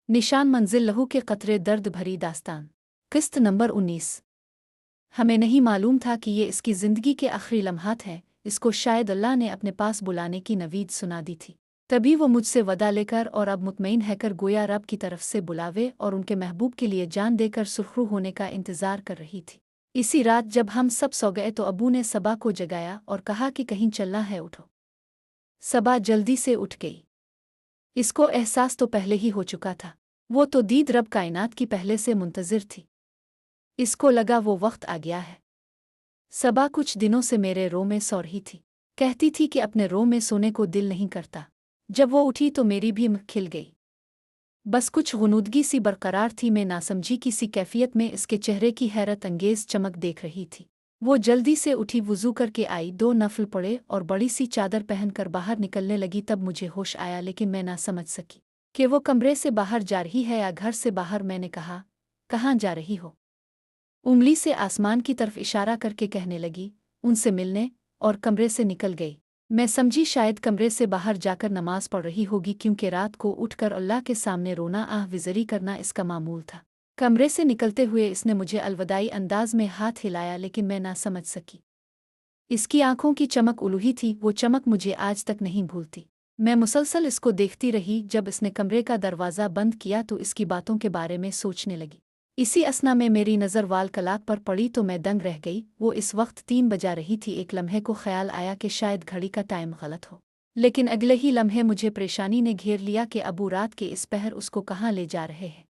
निशान मंजिल लहू के कतरे दर्द भरी दास्तान। किस्त नंबर 19। हमें नहीं मालूम था कि ये इसकी ज़िंदगी के आखिरी लम्हात हैं। इसको शायद अल्लाह ने अपने पास बुलाने की नवीद सुना दी थी। तभी वो मुझसे वदा लेकर और अब मुतमईन हैकर गोया रब की तरफ से बुलावे और उनके महबूब के लिए जान देकर सुरखरू होने का इंतज़ार कर रही थी। इसी रात जब हम सब सो गए तो अबू ने सबा को जगाया और कहा कि कहीं चलना है, उठो। सबा जल्दी से उठ गई। इसको एहसास तो पहले ही हो चुका था। वो तो दीद रब कायनात की पहले से मुंतज़िर थी। इसको लगा वो वक्त आ गया है। सबा कुछ दिनों से मेरे रो में सो रही थी। कहती थी कि अपने रो में सोने को दिल नहीं करता। जब वो उठी तो मेरी भी आँख खिल गई। बस कुछ गुनूदगी सी बरकरार थी। मैं नासमझी की सी कैफियत में इसके चेहरे की हैरत अंगेज़ चमक देख रही थी। वो जल्दी से उठी, वुज़ू करके आई, 2 नफल पड़े और बड़ी सी चादर पहनकर बाहर निकलने लगी। तब मुझे होश आया, लेकिन मैं ना समझ सकी कि वो कमरे से बाहर जा रही है या घर से बाहर। मैंने कहा, कहाँ जा रही हो? उंगली से आसमान की तरफ इशारा करके कहने लगी, उनसे मिलने, और कमरे से निकल गई। मैं समझी शायद कमरे से बाहर जाकर नमाज पढ़ रही होगी, क्योंकि रात को उठकर अल्लाह के सामने रोना विज़री करना इसका मामूल था। कमरे से निकलते हुए इसने मुझे अलविदाई अंदाज में हाथ हिलाया, लेकिन मैं ना समझ सकी। इसकी आंखों की चमक उलूही थी, वो चमक मुझे आज तक नहीं भूलती। मैं मुसलसल इसको देखती रही। जब इसने कमरे का दरवाज़ा बंद किया तो इसकी बातों के बारे में सोचने लगी। इसी असना में मेरी नज़र वाल कलाक पर पड़ी तो मैं दंग रह गई। वो इस वक्त 3 बजा रही थी। एक लम्हे को ख्याल आया कि शायद घड़ी का टाइम गलत हो, लेकिन अगले ही लम्हे मुझे परेशानी ने घेर लिया कि अबू रात के इस पहर उसको कहाँ ले जा रहे हैं।